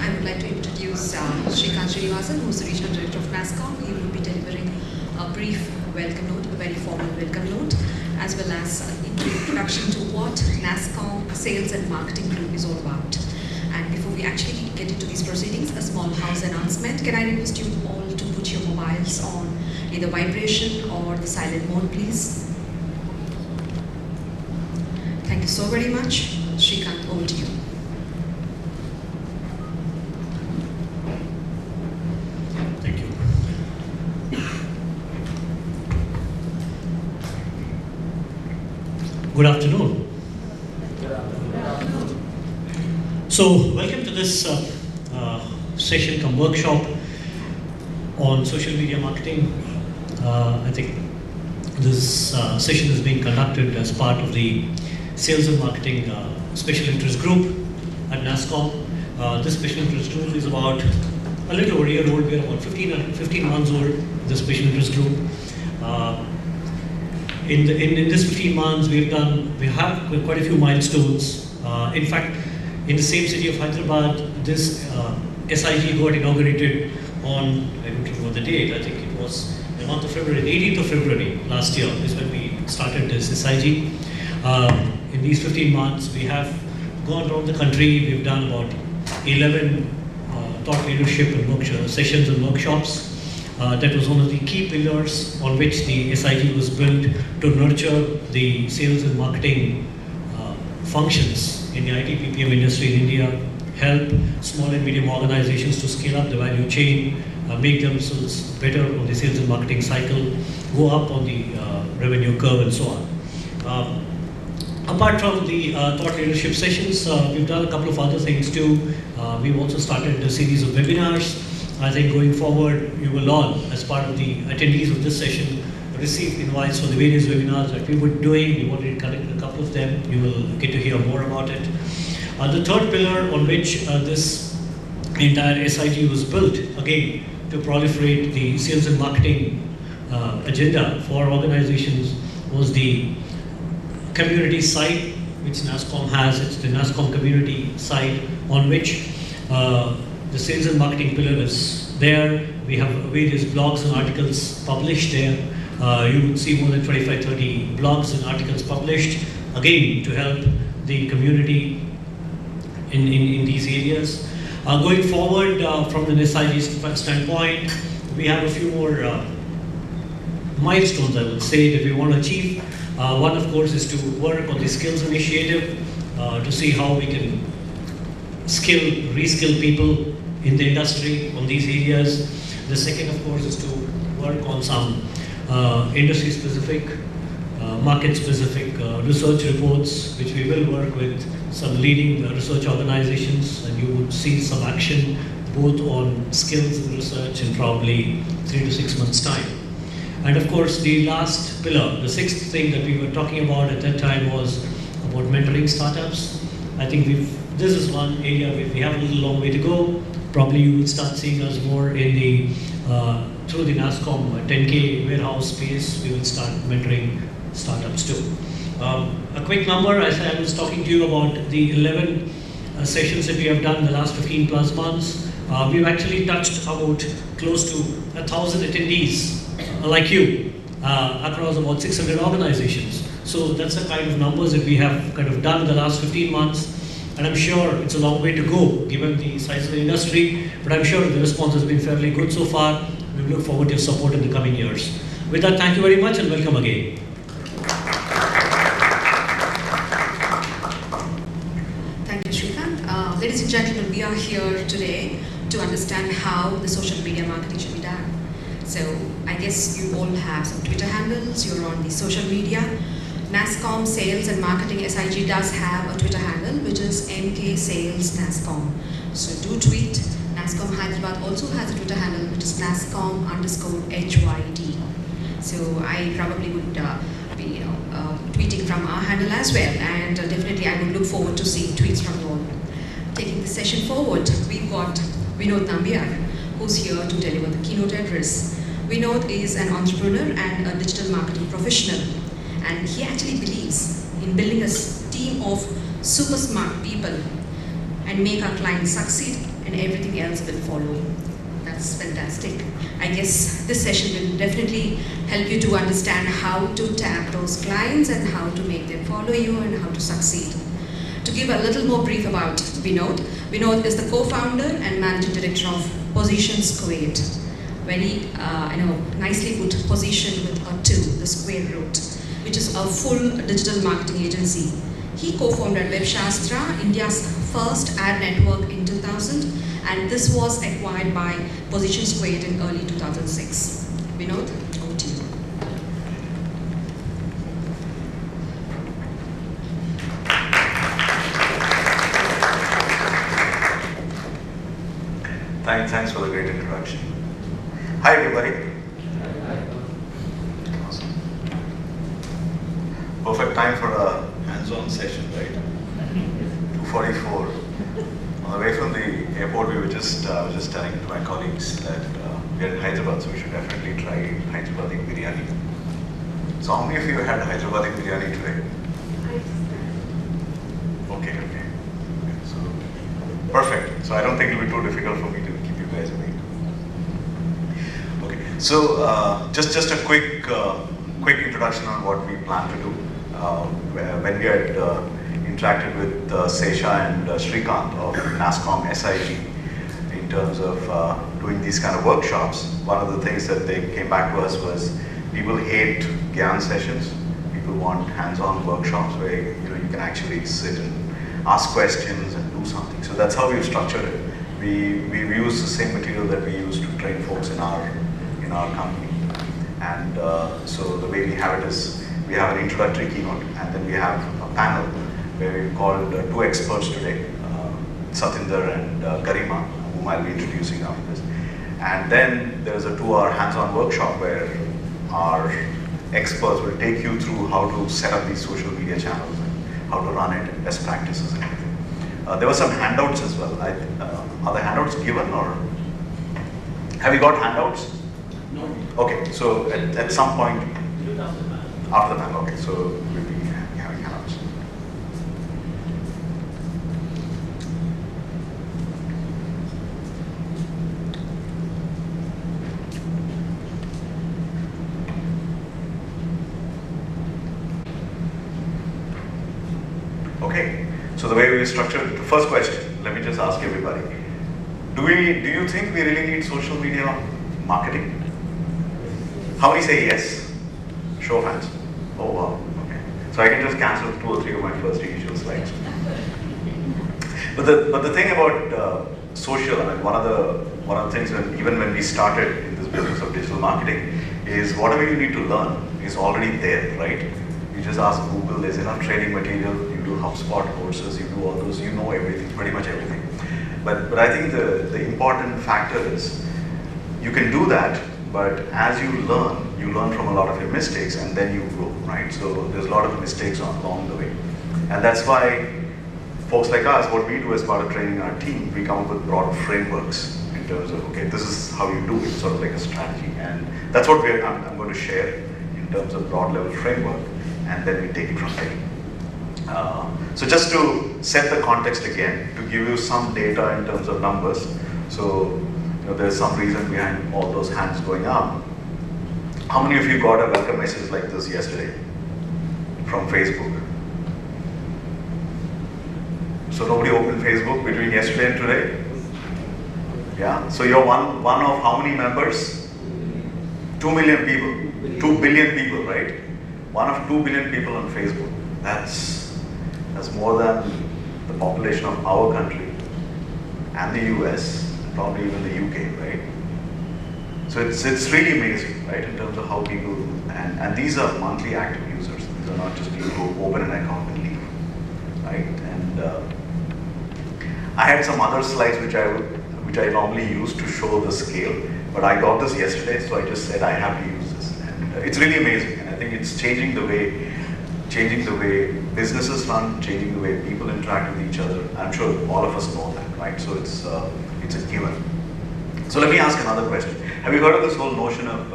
I would like to introduce Srikanth Srinivasan, who is the Regional Director of NASSCOM. He will be delivering a brief welcome note, a very formal welcome note, as well as an introduction to what NASSCOM Sales and Marketing Group is all about. And before we actually get into these proceedings, a small house announcement. Can I request you all to put your mobiles on either vibration or the silent mode, please? Thank you so very much. Srikanth, over to you. Thank you. Good afternoon. So, welcome to this session cum workshop on social media marketing. I think this session is being conducted as part of the Sales and Marketing Special Interest Group at NASSCOM. This Special Interest Group is about a little over a year old. We are about 15 months old, the Special Interest Group. In this 15 months, we have quite a few milestones. In fact, in the same city of Hyderabad, this SIG got inaugurated on, I don't remember the date, I think it was the month of February, 18th of February last year is when we started this SIG. In these 15 months, we have gone around the country. We've done about 11 thought leadership and sessions and workshops. That was one of the key pillars on which the SIG was built to nurture the sales and marketing functions in the IT PPM industry in India, help small and medium organizations to scale up the value chain, make themselves better on the sales and marketing cycle, go up on the revenue curve and so on. Apart from the thought leadership sessions, we've done a couple of other things too. We've also started a series of webinars. I think going forward, you will all, as part of the attendees of this session, receive invites for the various webinars that we were doing. We've already conducted a couple of them. You will get to hear more about it. The third pillar on which this entire SIG was built, again, to proliferate the sales and marketing agenda for organizations, was the community site which NASSCOM has. It's the NASSCOM community site on which the sales and marketing pillar is there. We have various blogs and articles published there. You would see more than 25-30 blogs and articles published, again, to help the community in these areas. Going forward, from the SIG standpoint, we have a few more milestones, I would say, that we want to achieve. One, of course, is to work on the skills initiative to see how we can reskill people in the industry on these areas. The second, of course, is to work on some industry-specific, market-specific research reports, which we will work with some leading research organizations, and you would see some action both on skills and research in probably 3 to 6 months' time. And of course, the last pillar, the sixth thing that we were talking about at that time was about mentoring startups. I think this is one area where we have a little long way to go. Probably you will start seeing us more in the through the NASSCOM 10K warehouse space. We will start mentoring startups too. A quick number, as I was talking to you about the 11 sessions that we have done in the last 15 plus months. We've actually touched about close to 1,000 attendees like you across about 600 organizations. So that's the kind of numbers that we have kind of done in the last 15 months. And I'm sure it's a long way to go given the size of the industry, but I'm sure the response has been fairly good so far. We look forward to your support in the coming years. With that, thank you very much and welcome again. Thank you, Srikanth. Ladies and gentlemen, we are here today to understand how the social media marketing should be done. So I guess you all have some Twitter handles, you're on the social media. NASSCOM Sales and Marketing SIG does have a Twitter handle, which is MK Sales NASSCOM. So do tweet. NASSCOM Hyderabad also has a Twitter handle, which is NASSCOM_HYD. So I probably would be tweeting from our handle as well, and definitely I would look forward to seeing tweets from you all. Taking the session forward, we've got Vinod Nambiar, who's here to deliver the keynote address. Vinod is an entrepreneur and a digital marketing professional, and he actually believes in building a team of super smart people and make our clients succeed and everything else will follow. That's fantastic. I guess this session will definitely help you to understand how to tap those clients and how to make them follow you and how to succeed. To give a little more brief about Vinod, Vinod is the co-founder and managing director of Position². Very nicely put, position with a 2, the square root, which is a full digital marketing agency. He co-founded WebShastra, India's first ad network in 2000, and this was acquired by Position² in early 2006. Vinod, over to you. Thanks for the great introduction. Hi everybody. Awesome. Perfect time for a hands-on session, right? 2:44. On the way from the airport, I was just telling to my colleagues that we are in Hyderabad, so we should definitely try Hyderabadi biryani. So how many of you had Hyderabadi biryani today? Okay. So perfect. So I don't think it will be too difficult for me to keep you guys awake. Okay. So just a quick introduction on what we plan to do. When we had interacted with Sesha and Srikanth of NASSCOM SIG in terms of doing these kind of workshops, one of the things that they came back to us was people hate Gyan sessions. People want hands-on workshops where you can actually sit and ask questions and do something. So that's how we've structured it. We use the same material that we use to train folks in our company. And so the way we have it is we have an introductory keynote, and then we have a panel where we've called 2 experts today, Satinder and Garima, whom I'll be introducing after this. And then there's a 2-hour hands-on workshop where our experts will take you through how to set up these social media channels and how to run it and best practices and everything. There were some handouts as well. Are the handouts given, or have you got handouts? No. Okay, so at some point after the panel, okay, so we'll be having handouts. Okay, so the way we structured the first question, let me just ask everybody. Do you think we really need social media marketing? How many say yes? Show of hands. Oh wow, okay. So I can just cancel 2 or 3 of my first usual slides. But the thing about social, I mean, one of the things even when we started in this business of digital marketing is whatever you need to learn is already there, right? You just ask Google, there's enough training material, you do HubSpot courses, you do all those, you know everything, pretty much everything. But I think the important factor is you can do that, but as you learn from a lot of your mistakes and then you grow, right? So there's a lot of mistakes along the way. And that's why folks like us, what we do as part of training our team, we come up with broad frameworks in terms of, okay, this is how you do it, sort of like a strategy. And that's what I'm going to share in terms of broad level framework, and then we take it from there. So just to set the context again, to give you some data in terms of numbers. So there's some reason behind all those hands going up. How many of you got a welcome message like this yesterday from Facebook? So nobody opened Facebook between yesterday and today? Yeah, so you're one of how many members? 2 million people, 2 billion people, right? One of 2 billion people on Facebook. That's more than the population of our country and the US, probably even the UK, right? So it's really amazing, right, in terms of how people, and these are monthly active users. These are not just people who open an account and leave, right? And I had some other slides which I normally use to show the scale, but I got this yesterday, so I just said I have to use this. And it's really amazing, and I think it's changing the way businesses run, changing the way people interact with each other. I'm sure all of us know that, right? So it's a given. So let me ask another question. Have you heard of this whole notion of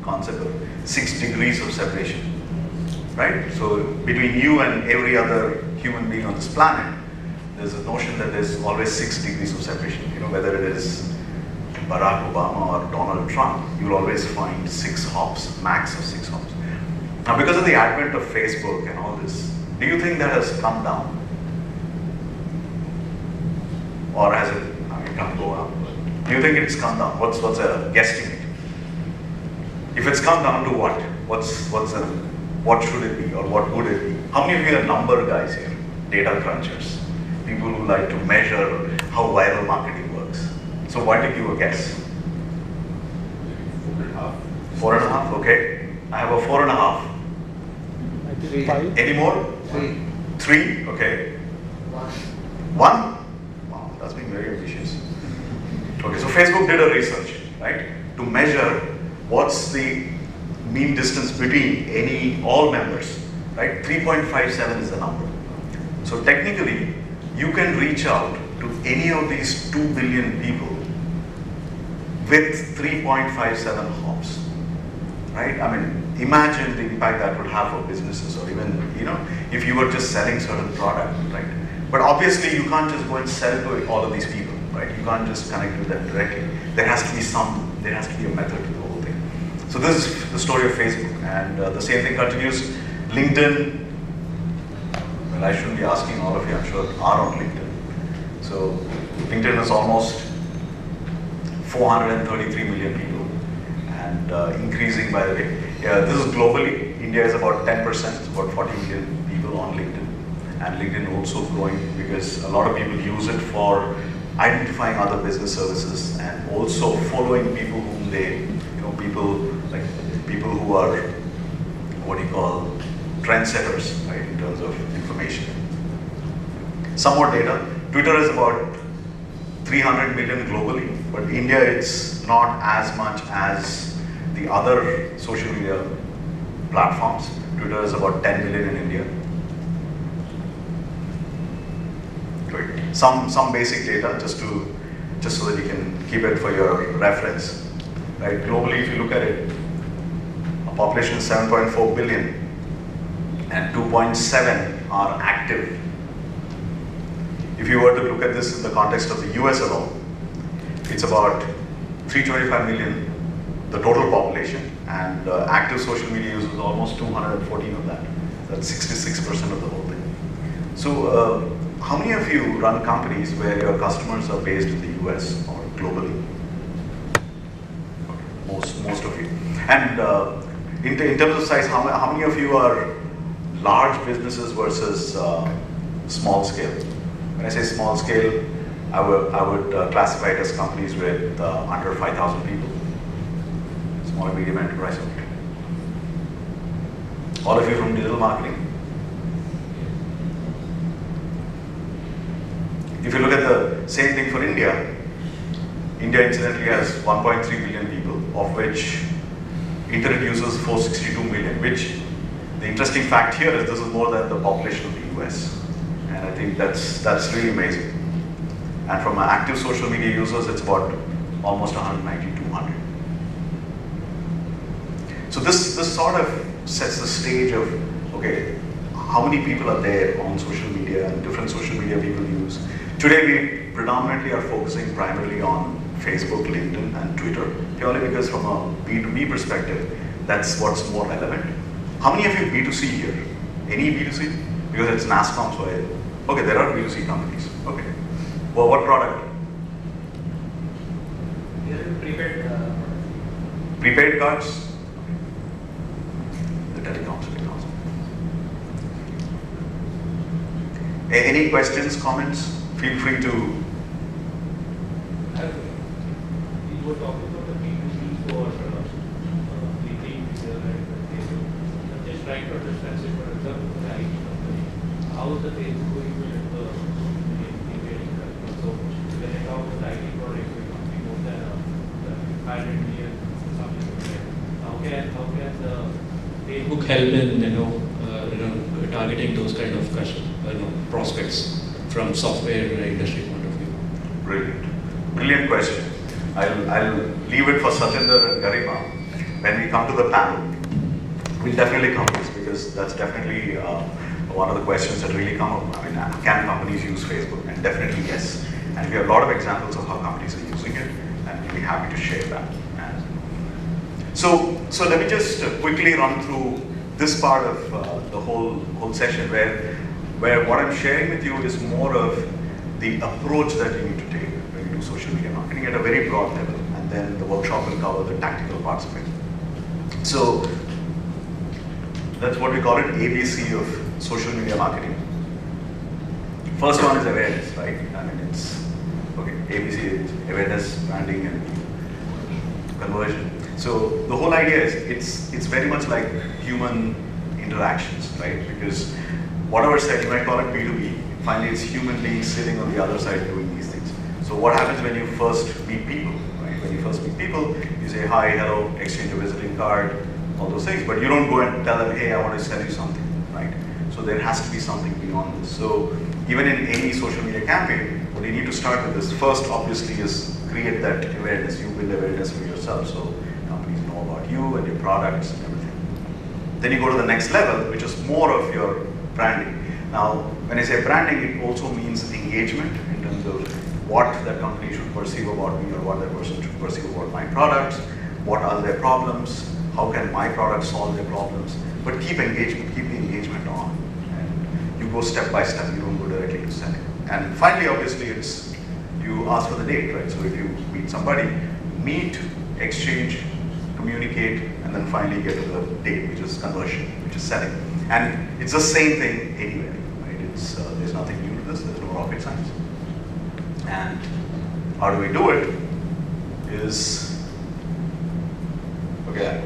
concept of 6 degrees of separation, right? So between you and every other human being on this planet, there's a notion that there's always 6 degrees of separation. You know, whether it is Barack Obama or Donald Trump, you'll always find 6 hops, max of 6 hops. Now, because of the advent of Facebook and all this, do you think that has come down? Or has it, I mean, come go up? Do you think it's come down? What's a guesstimate? If it's come down to what? What should it be or what would it be? How many of you are number guys here? Data crunchers. People who like to measure how viral marketing works. So why don't you give a guess? 4.5. 4.5, okay. I have a 4.5. I think 5. Any more? 3. 3, okay. 1. 1? Wow, that's being very ambitious. Okay, so Facebook did a research, right? To measure what's the mean distance between all members, right? 3.57 is the number. So technically, you can reach out to any of these 2 billion people with 3.57 hops, right? I mean, imagine the impact that would have for businesses, or even, you know, if you were just selling certain product, right? But obviously, you can't just go and sell to all of these people, right? You can't just connect with them directly. There has to be a method to the whole thing. So this is the story of Facebook, and the same thing continues. LinkedIn, well, I shouldn't be asking all of you, I'm sure, are on LinkedIn. So LinkedIn is almost 433 million people, and increasing, by the way. Yeah, this is globally. India is about 10%, it's about 40 million people on LinkedIn. And LinkedIn also growing because a lot of people use it for identifying other business services and also following people whom they, you know, people who are, what do you call, trendsetters, right, in terms of information. Some more data. Twitter is about 300 million globally, but India it's not as much as the other social media platforms. Twitter is about 10 million in India. Great. Some basic data just so that you can keep it for your reference. Right? Globally, if you look at it, a population is 7.4 billion and 2.7 are active. If you were to look at this in the context of the US alone, it's about 325 million, the total population, and active social media users almost 214 of that. That's 66% of the whole thing. So, how many of you run companies where your customers are based in the US or globally? Okay, most of you. And in terms of size, how many of you are large businesses versus small scale? When I say small scale, I would classify it as companies with under 5,000 people. Small and medium enterprise. All of you from digital marketing? If you look at the same thing for India, India incidentally has 1.3 billion people, of which internet users 462 million, which the interesting fact here is this is more than the population of the US. And I think that's really amazing. And from active social media users, it's about almost 190, 200. So this sort of sets the stage of, okay, how many people are there on social media and different social media people use. Today we predominantly are focusing primarily on Facebook, LinkedIn and Twitter, purely because from a B2B perspective, that's what's more relevant. How many of you B2C here? Any B2C? Because it's NASSCOM, so okay, there are B2C companies. Okay. Well, what product? Prepaid. Prepaid cards? The telecoms. Any questions, comments? Feel free to. We were talking about the B2B for LinkedIn, Facebook. Just trying to understand, say, for example, the IT company, how is the Facebook going to integrating customers? So when I talk about the IT product, we're talking more than 500 million, something like that. How can the Facebook help in targeting those kind of prospects from software industry point of view? Brilliant question. I'll leave it for Satinder and Garima. When we come to the panel, we'll definitely come to this because that's definitely a one of the questions that really come up. I mean, can companies use Facebook? And definitely yes. And we have a lot of examples of how companies are using it, and we'll be happy to share that. And so let me just quickly run through this part of the whole session where what I'm sharing with you is more of the approach that you need to take when you do social media marketing at a very broad level, and then the workshop will cover the tactical parts of it. So that's what we call it, ABC of social media marketing. First one is awareness, right? I mean, it's, okay, ABC is awareness, branding, and conversion. So the whole idea is, it's very much like human interactions, right? Because whatever said, you might call it B2B, finally it's human beings sitting on the other side doing these things. So what happens when you first meet people, right? When you first meet people, you say, hi, hello, exchange a visiting card, all those things, but you don't go and tell them, hey, I want to sell you something, right? So there has to be something beyond this. So even in any social media campaign, what you need to start with is, first obviously is create that awareness. You build awareness for yourself, so companies know about you and your products and everything. Then you go to the next level, which is more of your branding. Now, when I say branding, it also means engagement in terms of what that company should perceive about me, or what that person should perceive about my products, what are their problems, how can my product solve their problems, but keep engagement, keep the engagement on. And you go step by step, you don't go directly to selling. And finally, obviously, it's, you ask for the date, right? So if you meet somebody, meet, exchange, communicate, and then finally get to the date, which is conversion, which is selling. And it's the same thing anywhere, right? It's, there's nothing new to this, there's no rocket science. And how do we do it is, okay,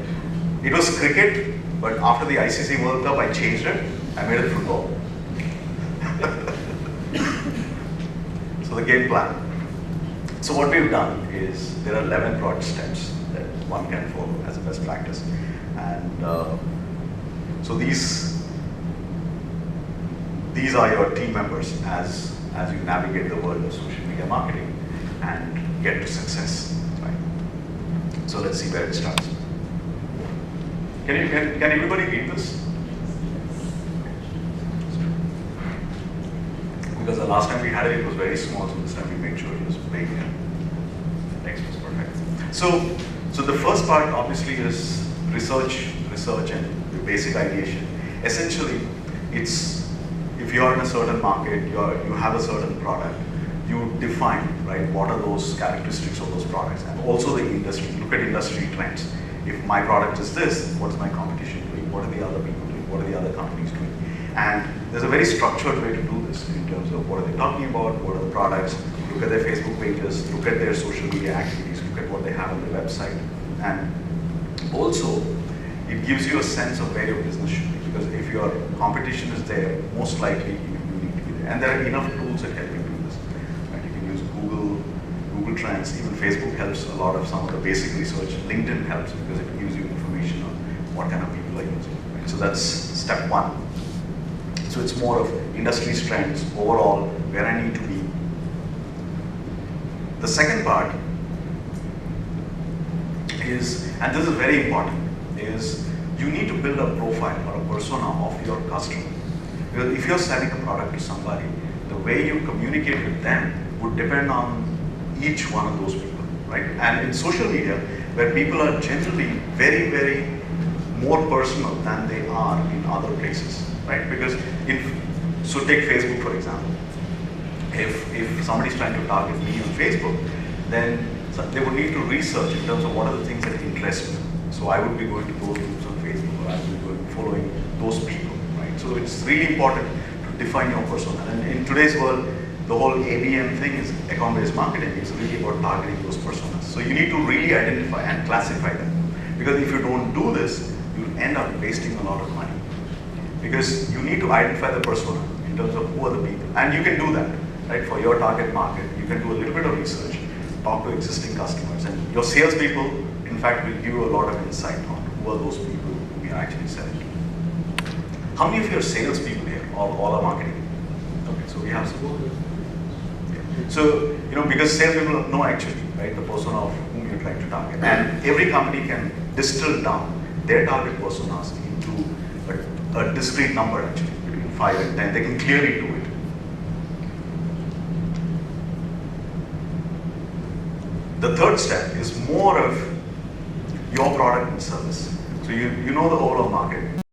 it was cricket, but after the ICC World Cup, I changed it. I made it football. So the game plan. So what we've done is, there are 11 broad steps that one can follow as a best practice. And so these are your team members as you navigate the world of social media marketing and get to success, right? So let's see where it starts. Can everybody read this? Because the last time we had it was very small, so this time we made sure it was big and next was perfect. So the first part obviously is research and the basic ideation. Essentially, it's, if you're in a certain market, you have a certain product, you define, right, what are those characteristics of those products, and also the industry. Look at industry trends. If my product is this, what is my competition doing? What are the other people doing? What are the other companies doing? And there's a very structured way to do this in terms of what are they talking about, what are the products, look at their Facebook pages, look at their social media activities, look at what they have on their website. And also, it gives you a sense of where your business should be, because if your competition is there, most likely you need to be there. And there are enough tools that help you do this. Right? You can use Google Trends, even Facebook helps a lot of some of the basic research. LinkedIn helps because it gives you information on what kind of people are using. Right? So that's step one. So it's more of industry trends, overall, where I need to be. The second part is, and this is very important, is you need to build a profile or a persona of your customer. Because if you're selling a product to somebody, the way you communicate with them would depend on each one of those people, right? And in social media, where people are generally very, very more personal than they are in other places, right? Because so take Facebook for example. If somebody's trying to target me on Facebook, then they would need to research in terms of what are the things that interest me. So I would be going to those groups on Facebook, or I would be following those people, right? So it's really important to define your persona. And in today's world, the whole ABM thing is account-based marketing. It's really about targeting those personas. So you need to really identify and classify them. Because if you don't do this, you'll end up wasting a lot of money. Because you need to identify the persona in terms of who are the people. And you can do that, right? For your target market, you can do a little bit of research, talk to existing customers, and your salespeople, in fact, will give you a lot of insight on who are those people who we are actually selling to. How many of your salespeople here, all are marketing? Okay, so we have some. Okay. So, because salespeople know actually, right, the persona of whom you're trying to target. And every company can distill down their target personas into a discrete number actually, between 5 and 10. They can clearly do it. The third step is more of your product and service. So you know the overall market.